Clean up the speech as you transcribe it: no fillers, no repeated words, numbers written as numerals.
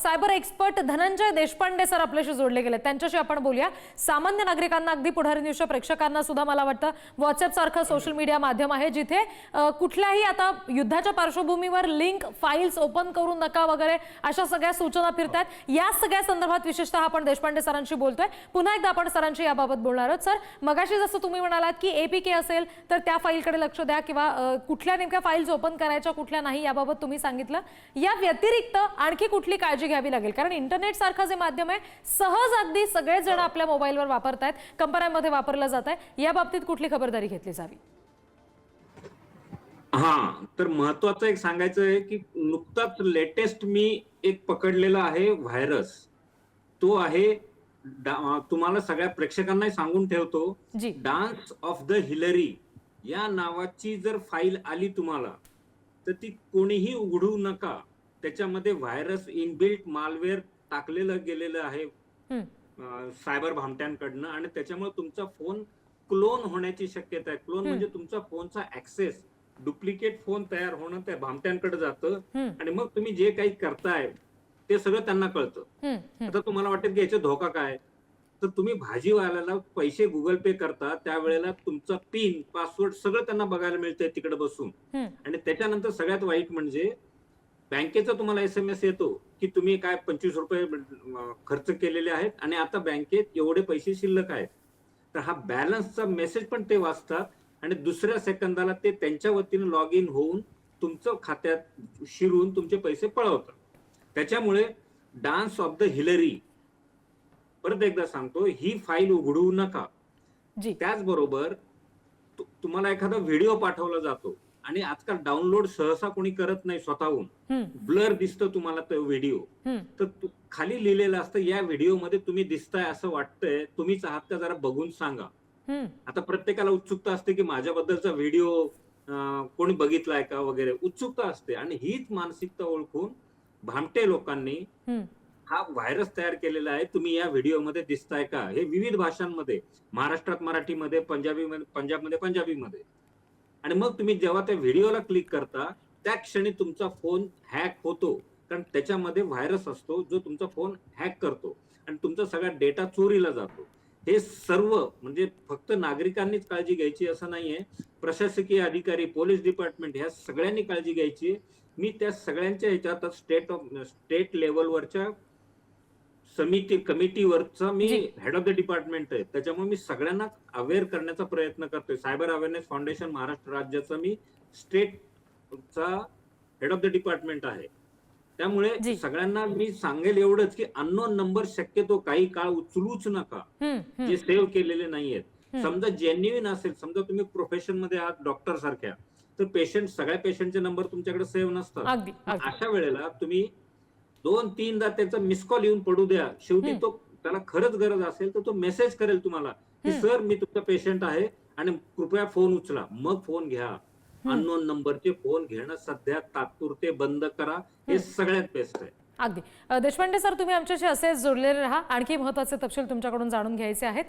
Cyber expert Dhananjay Deshpande sir आपल्याशी जोडले गेले, त्यांच्याशी आपण बोलूया। सामान्य नागरिकांना, अगदी पुढारी न्यूजच्या प्रेक्षकांना सुद्धा मला वाटतं व्हॉट्सअप सारखं सोशल मीडिया माध्यम आहे जिथे कुठल्याही आता युद्धाच्या पार्श्वभूमीवर लिंक फाइल्स ओपन करू नका वगैरे अशा सगळ्या सूचना फिरतात। या सगळ्या संदर्भात विशेषतः आपण देशपांडे सरांशी बोलतोय। पुन्हा एकदा आपण सरांशी याबाबत बोलणार आहोत। सर, मगाशी जसं तुम्ही म्हणालात की एपीके असेल तर त्या फाईलकडे लक्ष द्या किंवा कुठल्या नेमक्या फाइल्स ओपन करायच्या कुठल्या नाही याबाबत तुम्ही सांगितलं। या व्यतिरिक्त आणखी कुठली काळजी घ्यावी लागेल? कारण इंटरनेट सारखं जे माध्यम आहे सहज अगदी सगळेच जण आपल्या मोबाईलवर वापरतायत, कंपन्यांमध्ये वापरलं जात आहे, या बाबतीत कुठली खबरदारी घेतली जावी? तर महत्वाचं एक सांगायचं आहे की नुकताच लेटेस्ट मी एक पकडलेला आहे व्हायरस, तो आहे तुम्हाला सगळ्या प्रेक्षकांनाही सांगून ठेवतो, डान्स ऑफ द हिलरी या नावाची जर फाईल आली तुम्हाला तर ती कोणीही उघडू नका। त्याच्यामध्ये व्हायरस इनबिल्ट मालवेअर टाकलेलं गेलेलं आहे सायबर भामट्यांकडनं आणि त्याच्यामुळे तुमचा फोन क्लोन होण्याची शक्यता आहे। क्लोन म्हणजे तुमचा फोनचा ऍक्सेस, डुप्लिकेट फोन तयार होणं त्या भामट्यांकडे जातं आणि मग तुम्ही जे काही करताय ते सगळं त्यांना कळतं। आता तुम्हाला वाटेल की याचा धोका काय, तर तुम्ही भाजीवाल्याला पैसे गुगल पे करता त्यावेळेला तुमचा पिन, पासवर्ड सगळं त्यांना बघायला मिळतंय तिकडे बसून। आणि त्याच्यानंतर सगळ्यात वाईट म्हणजे बँकेचा तुम्हाला SMS येतो की तुम्ही काय 25 रुपये खर्च केलेले आहेत आणि आता बँकेत एवढे पैसे शिल्लक आहेत। तर हा बॅलन्सचा मेसेज पण ते वाचतात आणि दुसऱ्या सेकंदाला ते त्यांच्या वतीने लॉग इन होऊन तुमचं खात्यात शिरून तुमचे पैसे पळवतात। त्याच्यामुळे डान्स ऑफ द हिलरी, परत एकदा सांगतो, ही फाईल उघडू नका। त्याचबरोबर तुम्हाला एखादा व्हिडिओ पाठवला जातो आणि आजकाल डाउनलोड सहसा कोणी करत नाही स्वतःहून, ब्लर दिसतं तुम्हाला तो व्हिडिओ, तर खाली लिहिलेलं असतं या व्हिडिओमध्ये तुम्ही दिसताय असं वाटतंय, तुम्हीच आहात का जरा बघून सांगा। आता प्रत्येकाला उत्सुकता असते की माझ्याबद्दलचा व्हिडिओ कोणी बघितलाय का वगैरे, उत्सुकता असते। आणि हीच मानसिकता ओळखून भामटे लोकांनी हा व्हायरस तयार केलेला आहे। तुम्ही या व्हिडिओमध्ये दिसताय का, हे विविध भाषांमध्ये, महाराष्ट्रात मराठीमध्ये, पंजाबमध्ये पंजाबीमध्ये। आणि मग तुम्ही जेव्हा त्या व्हिडिओला क्लिक करता त्या क्षणी तुमचा फोन हॅक होतो, कारण त्याच्यामध्ये व्हायरस असतो जो तुमचा फोन हॅक करतो आणि तुमचा सगळा डेटा चोरीला जातो। हे सर्व म्हणजे फक्त नागरिकांनीच काळजी घ्यायची असं नाहीये, प्रशासकीय अधिकारी, पोलीस डिपार्टमेंट ह्या सगळ्यांनी काळजी घ्यायची। मी त्या सगळ्यांच्या ह्याच्यात स्टेट लेवलवरच्या कमिटीवरचा मी हेड ऑफ द डिपार्टमेंट आहे, त्याच्यामुळे मी सगळ्यांना अवेअर करण्याचा प्रयत्न करतोय। सायबर अवेअरनेस फाउंडेशन महाराष्ट्र राज्याचा मी स्टेटचा हेड ऑफ द डिपार्टमेंट आहे। त्यामुळे सगळ्यांना मी सांगेल एवढंच की अननोन नंबर शक्यतो काही काळ उचलूच नका जे सेव्ह केलेले नाहीयेत। समजा जेन्युइन असेल, समजा तुम्ही प्रोफेशन मध्ये आहात डॉक्टर सारख्या, तर सगळ्या पेशंटचे नंबर तुमच्याकडे सेव्ह नसतात। अशा वेळेला तुम्ही 2-3दा त्याचा मिस कॉल येऊन पडू द्या, शेवटी तो त्याला खरंच गरज असेल तर तो मेसेज करेल तुम्हाला की सर मी तुमचा पेशंट आहे आणि कृपया फोन उचला, मग फोन घ्या। अननोन नंबरचे फोन घेणं सध्या तात्पुरते बंद करा, हे सगळ्यात बेस्ट आहे। अगदी देशपांडे सर, तुम्ही आमच्याशी असेच जोडलेले राहा, आणखी महत्त्वाचे तपशील तुमच्याकडून जाणून घ्यायचे आहेत।